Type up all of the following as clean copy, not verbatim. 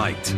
fight.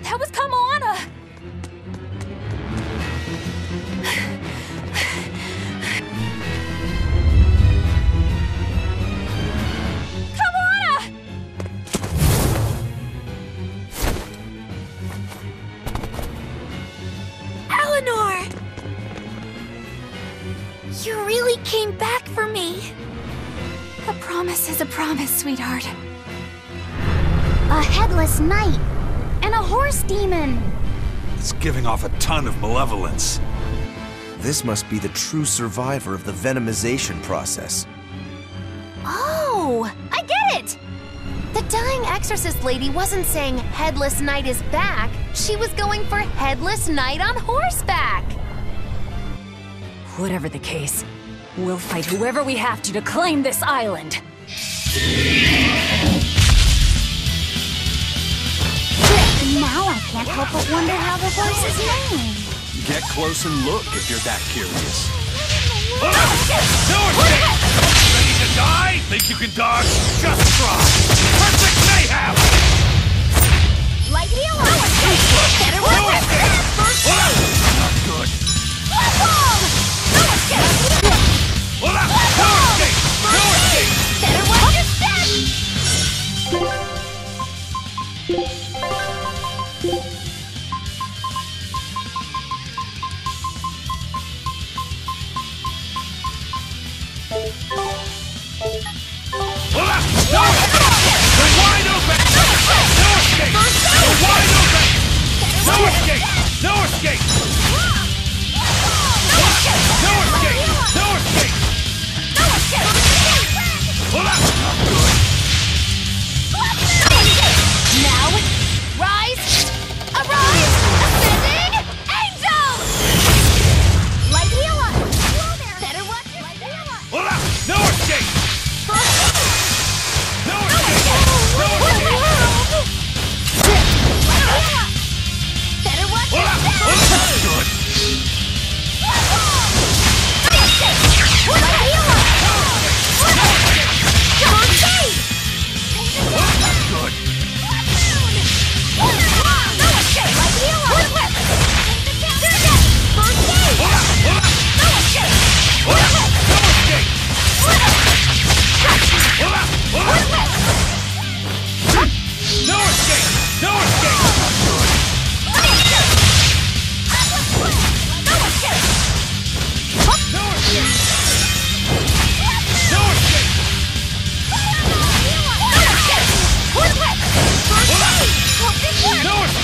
That was come on! You really came back for me. A promise is a promise, sweetheart. A headless knight and a horse demon. It's giving off a ton of malevolence. This must be the true survivor of the venomization process. Oh, I get it! The dying exorcist lady wasn't saying Headless Knight is back. She was going for Headless Knight on horseback. Whatever the case, we'll fight whoever we have to claim this island. Now I can't help but wonder how the horse is named. Get close and look if you're that curious. Ready to die? Think you can dodge? Just try! Perfect mayhem! Light heal on! Better work it! Not good. No escape! No escape! Better watch your step! No! They're wide open! No escape! They're wide open! No escape! No escape! No escape! No escape! Not good. Now, rise! Arise! Ascending! Angel! Light heal on! Better watch your step! No escape! No escape! No escape! Better watch your step! Not good. Good. No escape! No escape! Good. No escape! No escape! No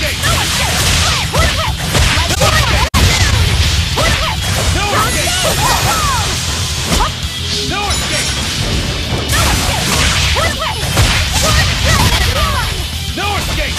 escape! No escape!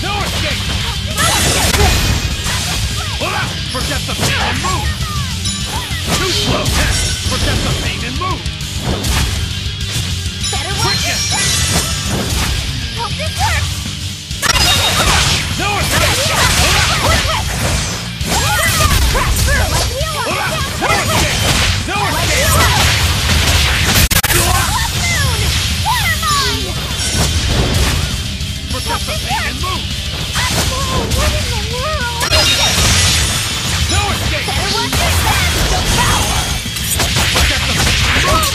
No escape! Forget the pain and move! Too slow! Forget the pain and move! Better watch your step! Hope this works! No escape! Crash through! No escape! No escape! Water mine! Forget the pain and move! What in the world? No escape! Better watch your step! The power! Forget the pain and move!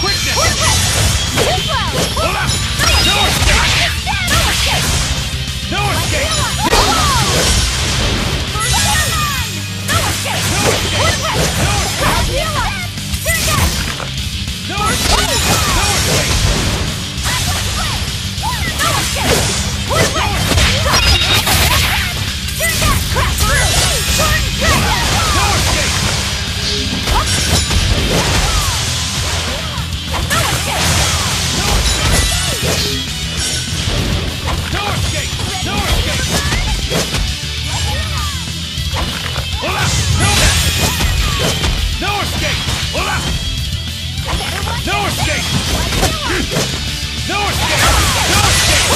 Quickness! Too slow! No escape! No escape! No escape! No escape! No escape! No escape!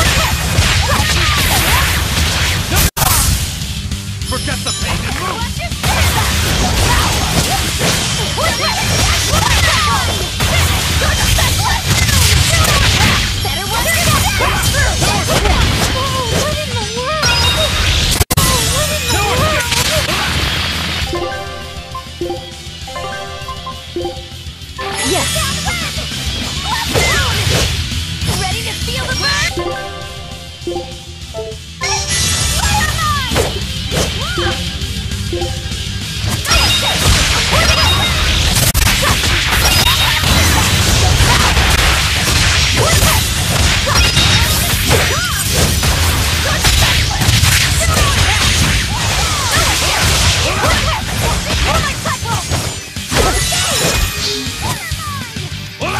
Forget the pain and move! Better watch it out! What in the world? No escape! Yes! Ready to feel the burn?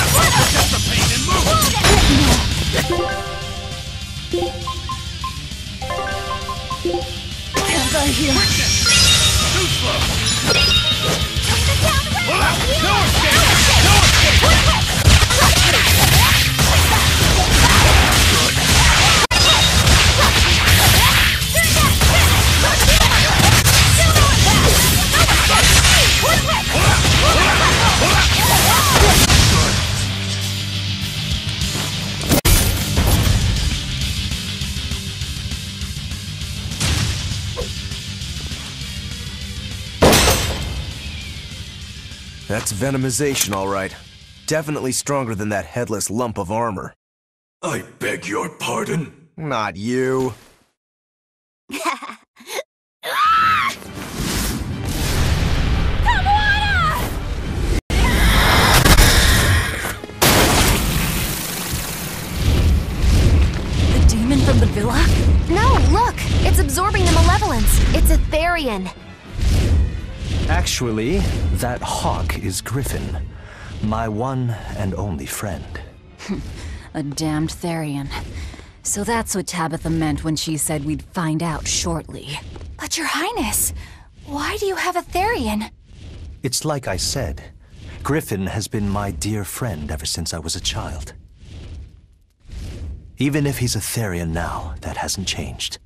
Forget the pain and move! Can't die here. Quickness! Too slow! No escape! No escape! That's venomization, all right. Definitely stronger than that headless lump of armor. I beg your pardon? Not you. The demon from the villa? No, look! It's absorbing the malevolence. It's a Therian. Actually, that hawk is Griffin, my one and only friend. A damned Therian. So that's what Tabitha meant when she said we'd find out shortly. But Your Highness, why do you have a Therian? It's like I said, Griffin has been my dear friend ever since I was a child. Even if he's a Therian now, that hasn't changed.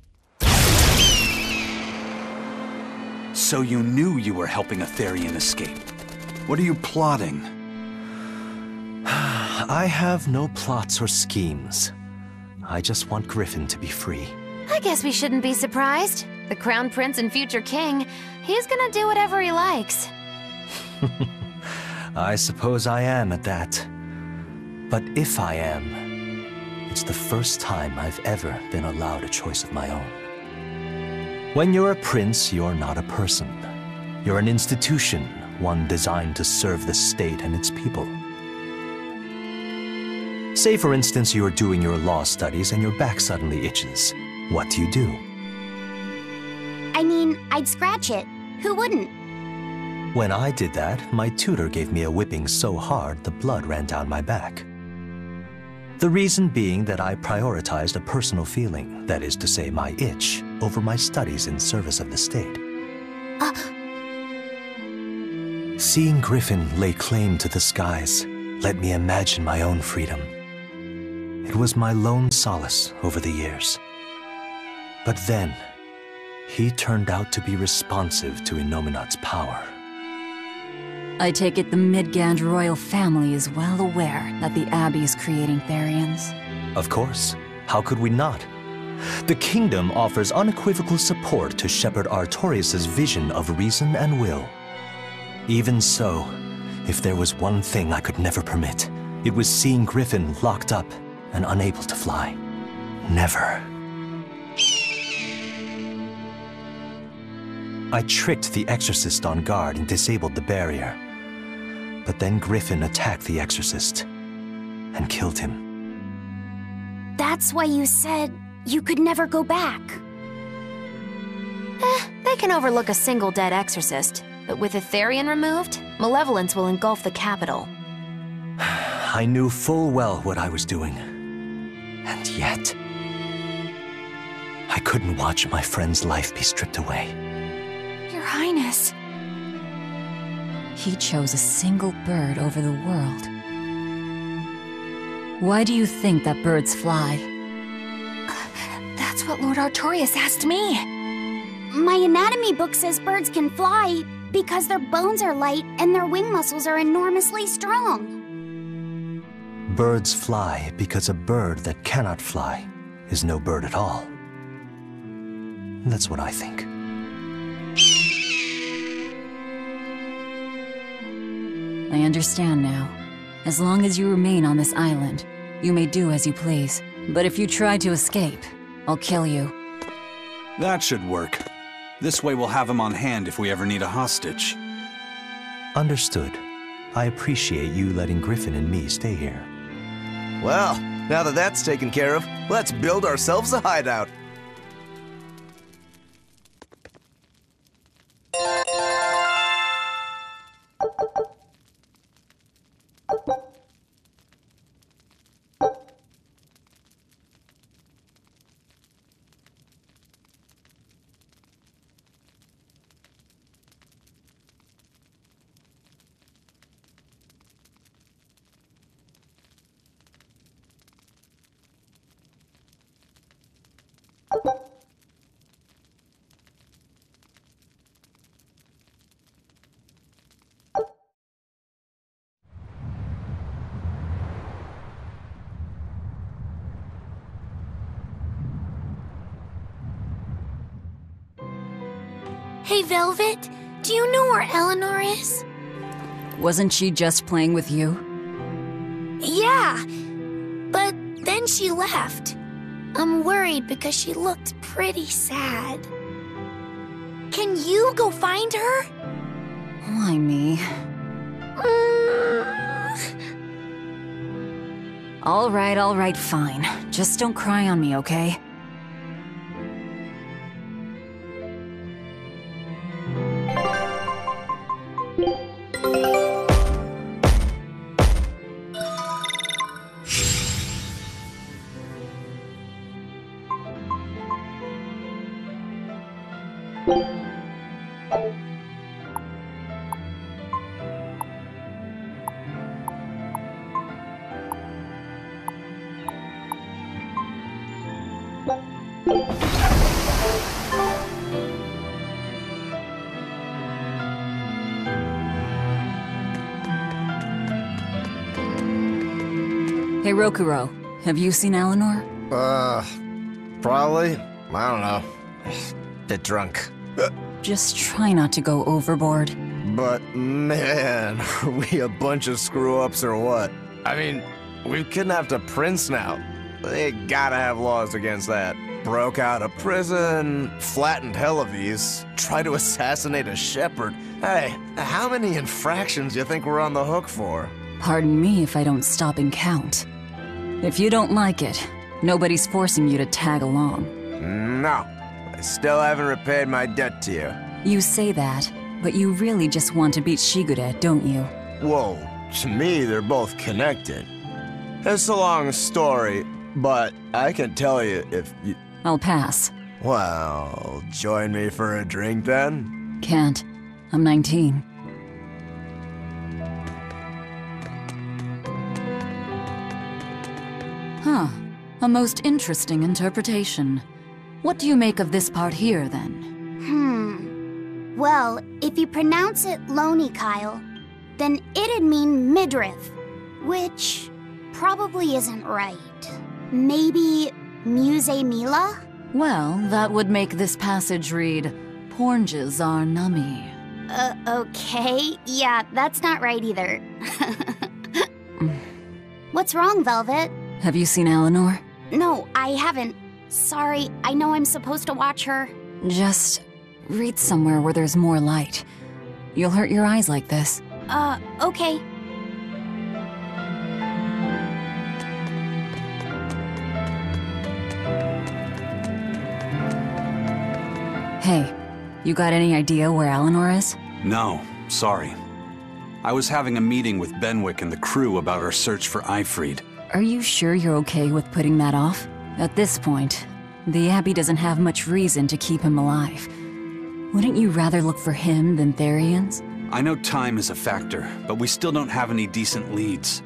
So you knew you were helping a Therian escape. What are you plotting? I have no plots or schemes. I just want Griffin to be free. I guess we shouldn't be surprised. The Crown Prince and future King, he's gonna do whatever he likes. I suppose I am at that. But if I am, it's the first time I've ever been allowed a choice of my own. When you're a prince, you're not a person. You're an institution, one designed to serve the state and its people. Say, for instance, you're doing your law studies and your back suddenly itches. What do you do? I mean, I'd scratch it. Who wouldn't? When I did that, my tutor gave me a whipping so hard the blood ran down my back. The reason being that I prioritized a personal feeling, that is to say my itch, over my studies in service of the state. Seeing Griffin lay claim to the skies let me imagine my own freedom. It was my lone solace over the years. But then, he turned out to be responsive to Innominat's power. I take it the Midgand royal family is well aware that the Abbey is creating Therians. Of course. How could we not? The kingdom offers unequivocal support to Shepherd Artorius' vision of reason and will. Even so, if there was one thing I could never permit, it was seeing Griffin locked up and unable to fly. Never. I tricked the Exorcist on guard and disabled the barrier. But then Griffin attacked the Exorcist and killed him. That's why you said you could never go back. They can overlook a single dead exorcist, but with a Therian removed, malevolence will engulf the capital. I knew full well what I was doing. And yet, I couldn't watch my friend's life be stripped away. Your Highness. He chose a single bird over the world. Why do you think that birds fly? That's what Lord Artorias asked me. My anatomy book says birds can fly because their bones are light and their wing muscles are enormously strong. Birds fly because a bird that cannot fly is no bird at all. That's what I think. I understand now. As long as you remain on this island, you may do as you please. But if you try to escape, I'll kill you. That should work. This way we'll have him on hand if we ever need a hostage. Understood. I appreciate you letting Griffin and me stay here. Well, now that that's taken care of, let's build ourselves a hideout. Hey, Velvet, do you know where Eleanor is? Wasn't she just playing with you? Yeah, but then she left. I'm worried because she looked pretty sad. Can you go find her? Why me? All right, fine. Just don't cry on me, okay? Hey, Rokuro, have you seen Eleanor? Probably. I don't know. Bit drunk. Just try not to go overboard. But man, are we a bunch of screw-ups or what? I mean, we've kidnapped a prince now. They gotta have laws against that. Broke out of prison, flattened Helives, tried to assassinate a shepherd. Hey, how many infractions do you think we're on the hook for? Pardon me if I don't stop and count. If you don't like it, nobody's forcing you to tag along. No, I still haven't repaid my debt to you. You say that, but you really just want to beat Shigure, don't you? Whoa, to me they're both connected. It's a long story, but I can tell you if you... I'll pass. Well, join me for a drink then? Can't. I'm 19. Huh. A most interesting interpretation. What do you make of this part here, then? Well, if you pronounce it Loney Kyle, then it'd mean midriff, which probably isn't right. Maybe Muse Mila? Well, that would make this passage read, Pornges are nummy. Okay. Yeah, that's not right either. What's wrong, Velvet? Have you seen Eleanor? No, I haven't. Sorry, I know I'm supposed to watch her. Just read somewhere where there's more light. You'll hurt your eyes like this. Okay. Hey, you got any idea where Eleanor is? No, sorry. I was having a meeting with Benwick and the crew about our search for Eifried. Are you sure you're okay with putting that off? At this point, the Abbey doesn't have much reason to keep him alive. Wouldn't you rather look for him than Therians? I know time is a factor, but we still don't have any decent leads.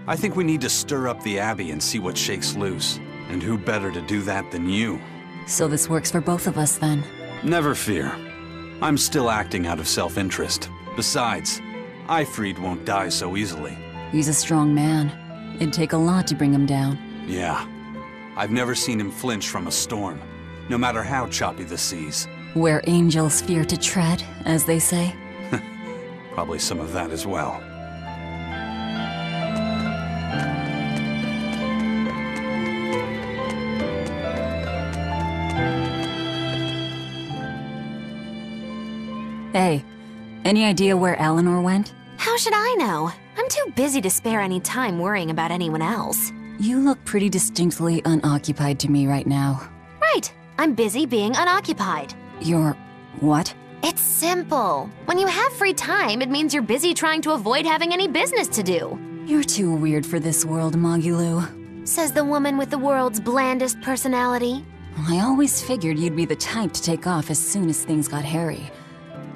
I think we need to stir up the Abbey and see what shakes loose. And who better to do that than you? So this works for both of us then? Never fear. I'm still acting out of self-interest. Besides, Ifrid won't die so easily. He's a strong man. It'd take a lot to bring him down. Yeah. I've never seen him flinch from a storm, no matter how choppy the seas. Where angels fear to tread, as they say. Probably some of that as well. Hey, any idea where Eleanor went? How should I know? I'm too busy to spare any time worrying about anyone else. You look pretty distinctly unoccupied to me right now. Right. I'm busy being unoccupied. You're... what? It's simple. When you have free time, it means you're busy trying to avoid having any business to do. You're too weird for this world, Magilou. Says the woman with the world's blandest personality. I always figured you'd be the type to take off as soon as things got hairy.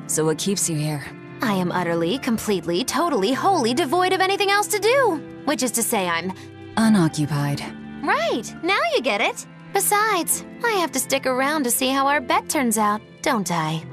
So what keeps you here? I am utterly, completely, totally, wholly devoid of anything else to do. Which is to say I'm... unoccupied. Right, now you get it. Besides, I have to stick around to see how our bet turns out, don't I?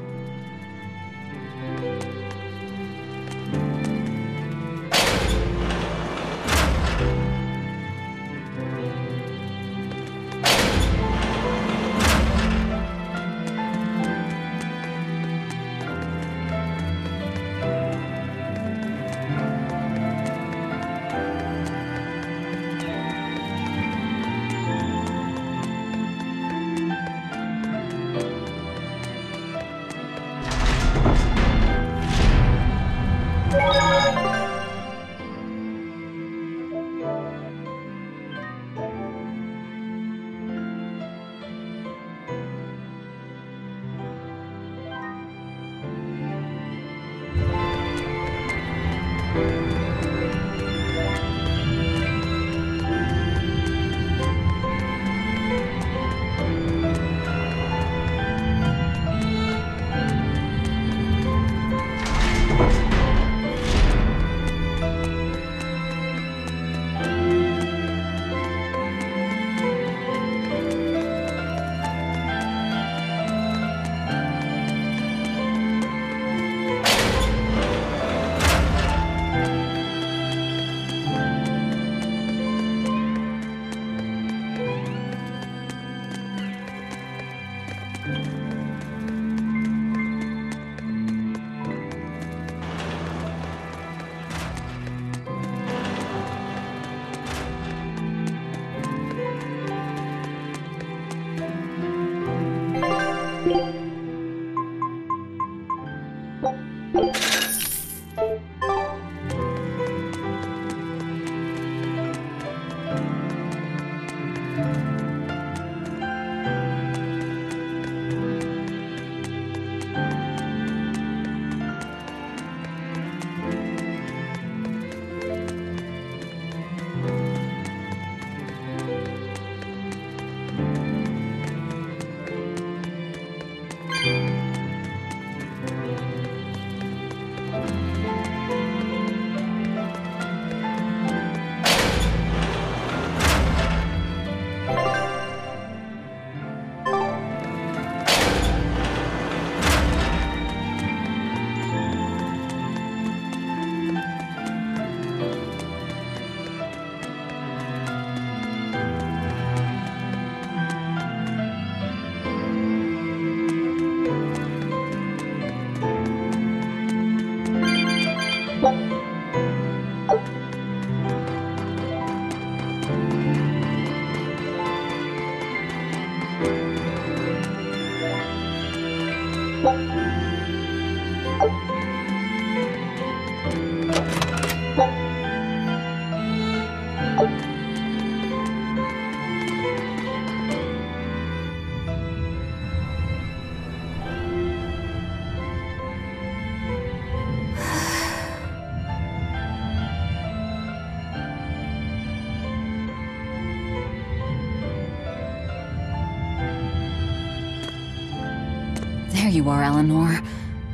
There you are, Eleanor.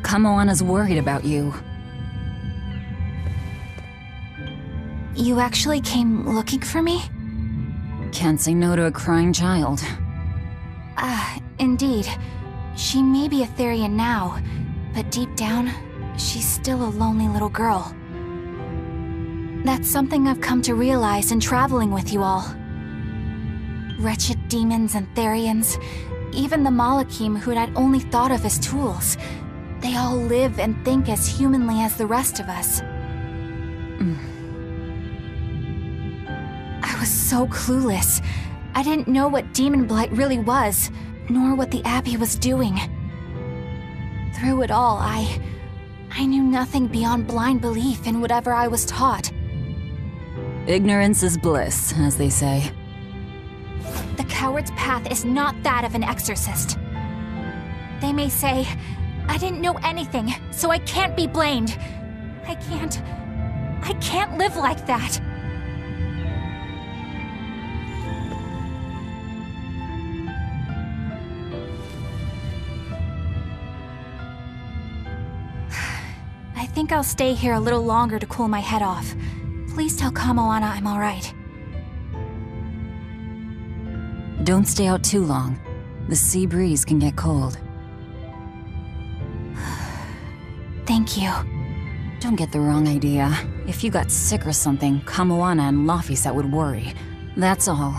Kamoana's worried about you. You actually came looking for me? Can't say no to a crying child. Indeed. She may be a Therian now, but deep down, she's still a lonely little girl. That's something I've come to realize in traveling with you all. Wretched demons and Therians, even the Malakim who'd I'd only thought of as tools, they all live and think as humanly as the rest of us. I was so clueless. I didn't know what Demon Blight really was, nor what the Abbey was doing. Through it all, I knew nothing beyond blind belief in whatever I was taught. Ignorance is bliss, as they say. The coward's path is not that of an exorcist. They may say, I didn't know anything, so I can't be blamed. I can't live like that. I think I'll stay here a little longer to cool my head off. Please tell Kamoana I'm alright. Don't stay out too long. The sea breeze can get cold. Thank you. Don't get the wrong idea. If you got sick or something, Kamoana and Laphicet would worry. That's all.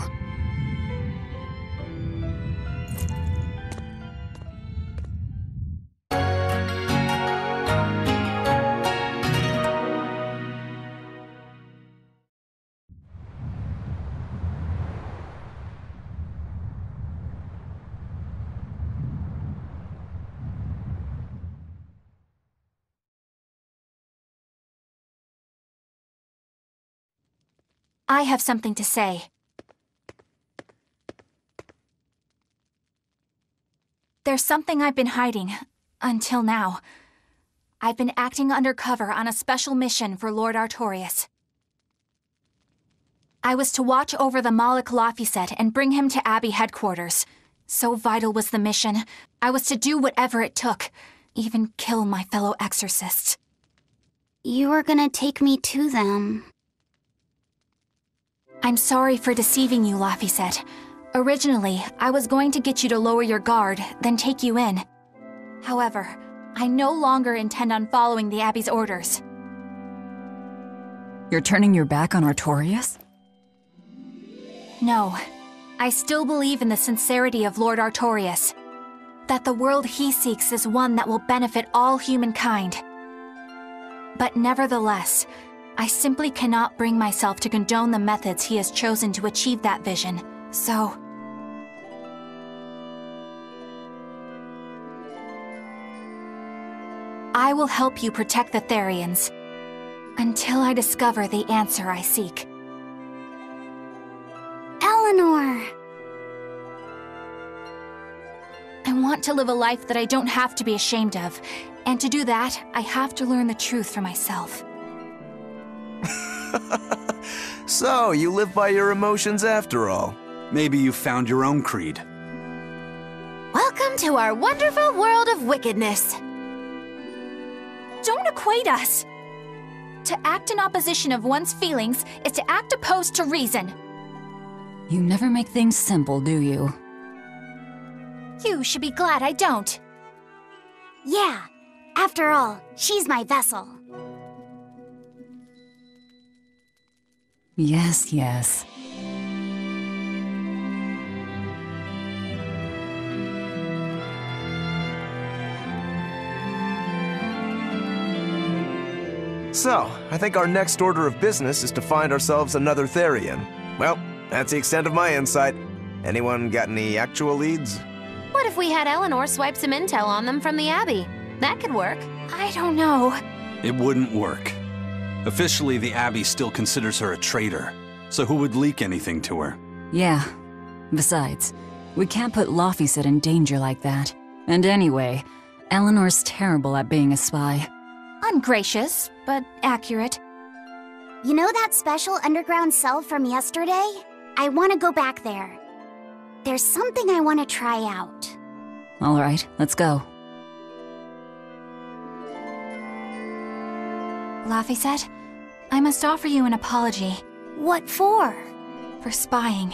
I have something to say. There's something I've been hiding, until now. I've been acting undercover on a special mission for Lord Artorias. I was to watch over the Malik Laphicet and bring him to Abbey headquarters. So vital was the mission, I was to do whatever it took, even kill my fellow exorcists. You were gonna take me to them. I'm sorry for deceiving you, Laphicet. Originally, I was going to get you to lower your guard, then take you in. However, I no longer intend on following the Abbey's orders. You're turning your back on Artorias? No. I still believe in the sincerity of Lord Artorias. That the world he seeks is one that will benefit all humankind. But nevertheless, I simply cannot bring myself to condone the methods he has chosen to achieve that vision, so... I will help you protect the Therians, until I discover the answer I seek. Eleanor! I want to live a life that I don't have to be ashamed of, and to do that, I have to learn the truth for myself. So, you live by your emotions after all. Maybe you found your own creed. Welcome to our wonderful world of wickedness. Don't equate us! To act in opposition of one's feelings is to act opposed to reason. You never make things simple, do you? You should be glad I don't. Yeah, after all, she's my vessel. Yes, yes. So, I think our next order of business is to find ourselves another Therian. Well, that's the extent of my insight. Anyone got any actual leads? What if we had Eleanor swipe some intel on them from the Abbey? That could work. I don't know. It wouldn't work. Officially, the Abbey still considers her a traitor. So who would leak anything to her? Yeah. Besides, we can't put Laphicet in danger like that. And anyway, Eleanor's terrible at being a spy. Ungracious, but accurate. You know that special underground cell from yesterday? I want to go back there. There's something I want to try out. All right, let's go. Laphicet, I must offer you an apology. What for? For spying.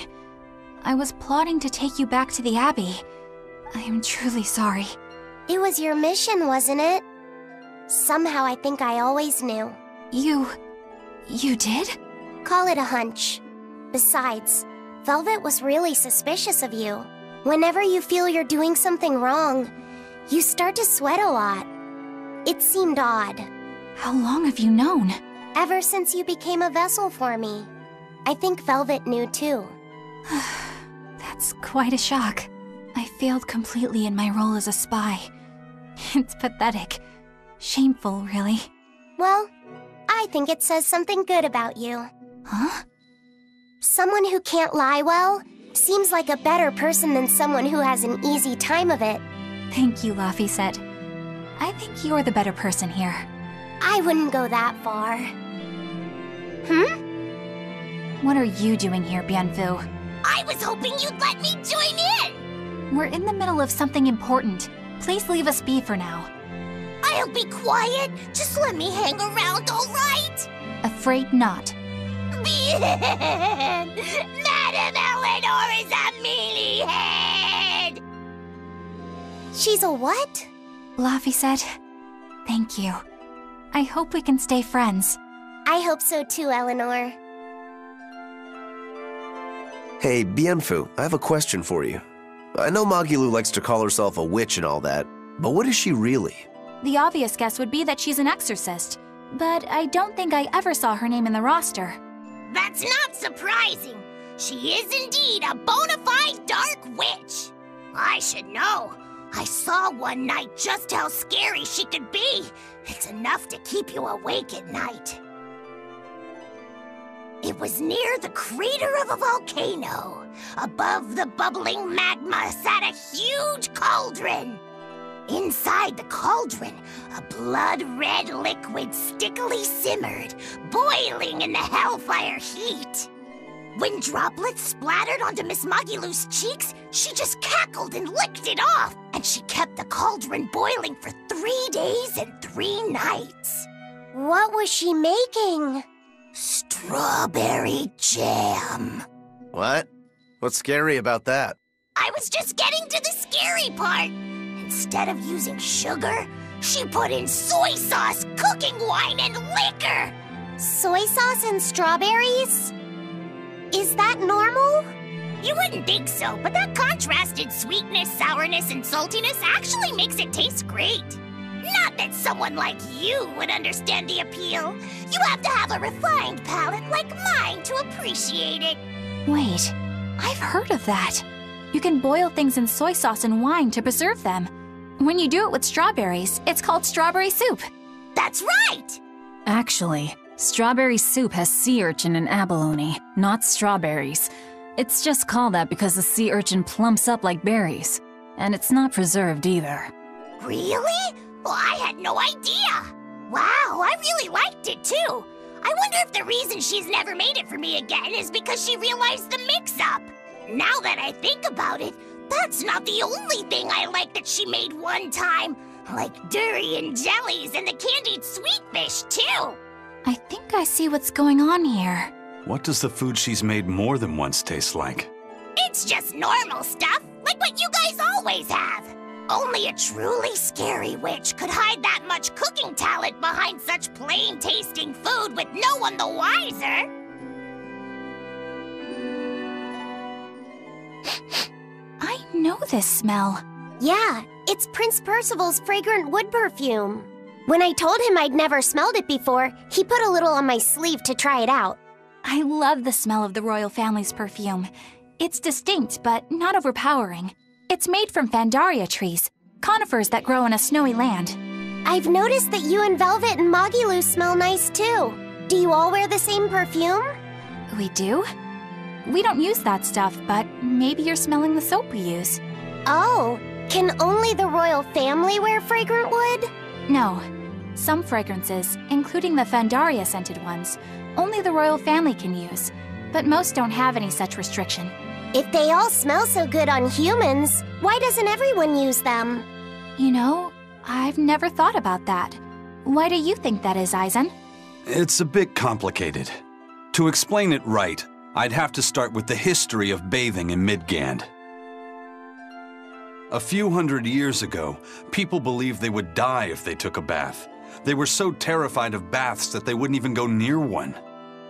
I was plotting to take you back to the Abbey. I am truly sorry. It was your mission, wasn't it? Somehow I think I always knew. You did? Call it a hunch. Besides, Velvet was really suspicious of you. Whenever you feel you're doing something wrong, you start to sweat a lot. It seemed odd. How long have you known? Ever since you became a vessel for me. I think Velvet knew too. That's quite a shock. I failed completely in my role as a spy. It's pathetic. Shameful, really. Well, I think it says something good about you. Huh? Someone who can't lie well seems like a better person than someone who has an easy time of it. Thank you, Laphicet. I think you're the better person here. I wouldn't go that far. What are you doing here, Bienfu? I was hoping you'd let me join in! We're in the middle of something important. Please leave us be for now. I'll be quiet. Just let me hang around, all right? Afraid not. Madame Eleanor is a mealyhead! She's a what? Laphicet, thank you. I hope we can stay friends. I hope so too, Eleanor. Hey, Bienfu, I have a question for you. I know Magilou likes to call herself a witch and all that, but what is she really? The obvious guess would be that she's an exorcist, but I don't think I ever saw her name in the roster. That's not surprising. She is indeed a bona fide dark witch. I should know. I saw one night just how scary she could be. It's enough to keep you awake at night. It was near the crater of a volcano. Above the bubbling magma sat a huge cauldron. Inside the cauldron, a blood-red liquid stickily simmered, boiling in the hellfire heat. When droplets splattered onto Miss Magilou's cheeks, she just cackled and licked it off, and she kept the cauldron boiling for 3 days and 3 nights. What was she making? Strawberry jam. What? What's scary about that? I was just getting to the scary part. Instead of using sugar, she put in soy sauce, cooking wine, and liquor. Soy sauce and strawberries? Is that normal? You wouldn't think so, but that contrasted sweetness, sourness, and saltiness actually makes it taste great. Not that someone like you would understand the appeal. You have to have a refined palate like mine to appreciate it. Wait, I've heard of that. You can boil things in soy sauce and wine to preserve them. When you do it with strawberries, it's called strawberry soup. That's right! Actually, strawberry soup has sea urchin and abalone, not strawberries. It's just called that because the sea urchin plumps up like berries. And it's not preserved either. Really? Well, I had no idea. Wow, I really liked it too. I wonder if the reason she's never made it for me again is because she realized the mix-up. Now that I think about it, that's not the only thing I like that she made one time. Like durian jellies and the candied sweet fish too. I think I see what's going on here. What does the food she's made more than once taste like? It's just normal stuff, like what you guys always have. Only a truly scary witch could hide that much cooking talent behind such plain-tasting food with no one the wiser. I know this smell. Yeah, it's Prince Percival's fragrant wood perfume. When I told him I'd never smelled it before, he put a little on my sleeve to try it out. I love the smell of the royal family's perfume. It's distinct, but not overpowering. It's made from Fandaria trees, conifers that grow in a snowy land. I've noticed that you and Velvet and Magilou smell nice too. Do you all wear the same perfume? We do? We don't use that stuff, but maybe you're smelling the soap we use. Oh, can only the royal family wear fragrant wood? No. Some fragrances, including the Fandaria scented ones, only the royal family can use, but most don't have any such restriction. If they all smell so good on humans, why doesn't everyone use them? You know, I've never thought about that. Why do you think that is, Aizen? It's a bit complicated. To explain it right, I'd have to start with the history of bathing in Midgand. A few hundred years ago, people believed they would die if they took a bath. They were so terrified of baths that they wouldn't even go near one.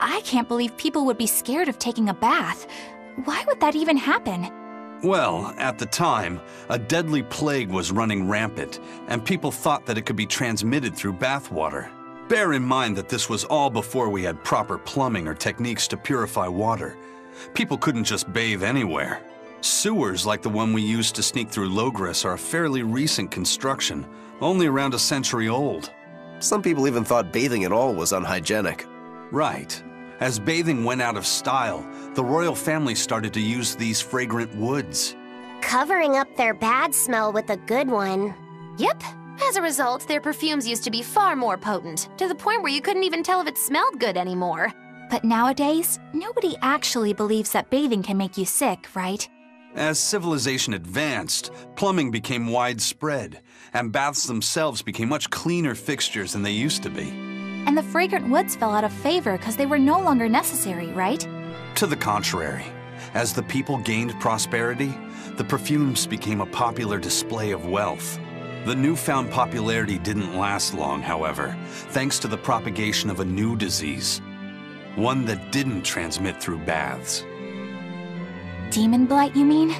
I can't believe people would be scared of taking a bath. Why would that even happen? Well, at the time, a deadly plague was running rampant, and people thought that it could be transmitted through bathwater. Bear in mind that this was all before we had proper plumbing or techniques to purify water. People couldn't just bathe anywhere. Sewers like the one we used to sneak through Logris are a fairly recent construction, only around a century old. Some people even thought bathing at all was unhygienic. Right. As bathing went out of style, the royal family started to use these fragrant woods. Covering up their bad smell with a good one. Yep. As a result, their perfumes used to be far more potent, to the point where you couldn't even tell if it smelled good anymore. But nowadays, nobody actually believes that bathing can make you sick, right? As civilization advanced, plumbing became widespread, and baths themselves became much cleaner fixtures than they used to be. And the fragrant woods fell out of favor because they were no longer necessary, right? To the contrary, as the people gained prosperity, the perfumes became a popular display of wealth. The newfound popularity didn't last long, however, thanks to the propagation of a new disease. One that didn't transmit through baths. Demon blight, you mean?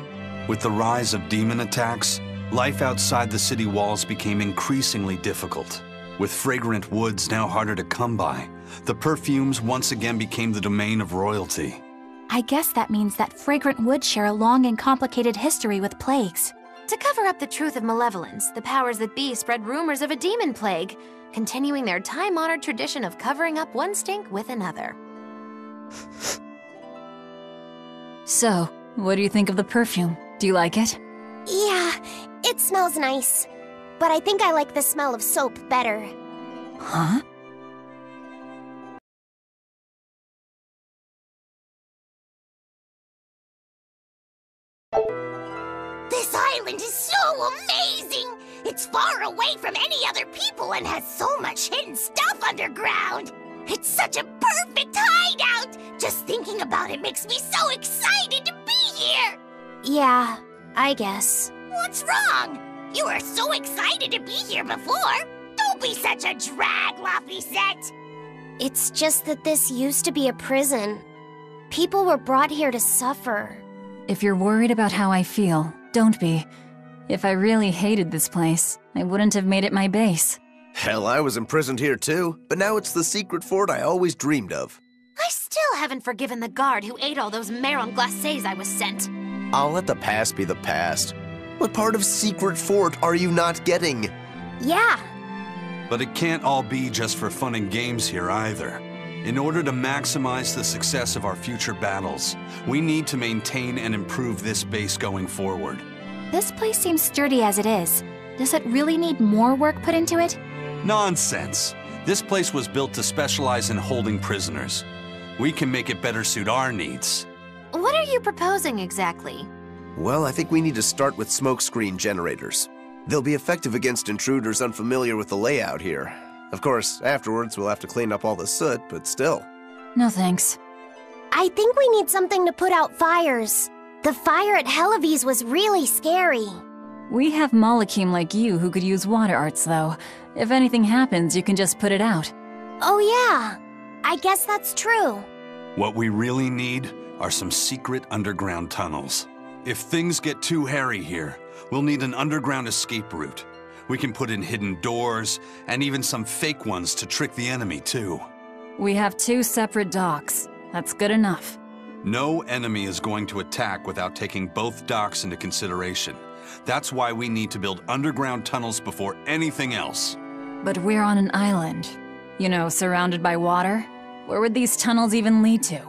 With the rise of demon attacks, life outside the city walls became increasingly difficult. With fragrant woods now harder to come by, the perfumes once again became the domain of royalty. I guess that means that fragrant woods share a long and complicated history with plagues. To cover up the truth of malevolence, the powers that be spread rumors of a demon plague, continuing their time-honored tradition of covering up one stink with another. So, what do you think of the perfume? Do you like it? Yeah, it smells nice. But I think I like the smell of soap better. Huh? This island is so amazing! It's far away from any other people and has so much hidden stuff underground! It's such a perfect hideout! Just thinking about it makes me so excited to be here! Yeah, I guess. What's wrong? You were so excited to be here before! Don't be such a drag, Laphicet! It's just that this used to be a prison. People were brought here to suffer. If you're worried about how I feel, don't be. If I really hated this place, I wouldn't have made it my base. Hell, I was imprisoned here too, but now it's the secret fort I always dreamed of. I still haven't forgiven the guard who ate all those marron glacés I was sent. I'll let the past be the past. What part of secret fort are you not getting? Yeah. But it can't all be just for fun and games here either. In order to maximize the success of our future battles, we need to maintain and improve this base going forward. This place seems sturdy as it is. Does it really need more work put into it? Nonsense! This place was built to specialize in holding prisoners. We can make it better suit our needs. What are you proposing exactly? Well, I think we need to start with smokescreen generators. They'll be effective against intruders unfamiliar with the layout here. Of course, afterwards we'll have to clean up all the soot, but still. No thanks. I think we need something to put out fires. The fire at Helavi's was really scary. We have Molecule like you who could use water arts, though. If anything happens, you can just put it out. Oh yeah, I guess that's true. What we really need are some secret underground tunnels. If things get too hairy here, we'll need an underground escape route. We can put in hidden doors, and even some fake ones to trick the enemy, too. We have 2 separate docks. That's good enough. No enemy is going to attack without taking both docks into consideration. That's why we need to build underground tunnels before anything else. But we're on an island. You know, surrounded by water. Where would these tunnels even lead to?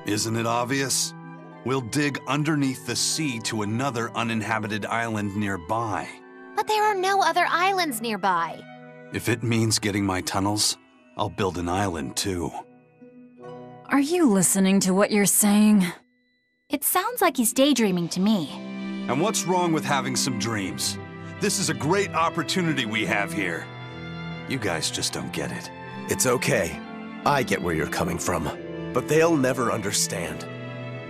Isn't it obvious? We'll dig underneath the sea to another uninhabited island nearby. But there are no other islands nearby. If it means getting my tunnels, I'll build an island too. Are you listening to what you're saying? It sounds like he's daydreaming to me. And what's wrong with having some dreams? This is a great opportunity we have here. You guys just don't get it. It's okay. I get where you're coming from, but they'll never understand.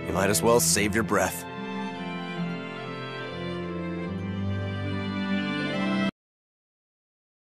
You might as well save your breath.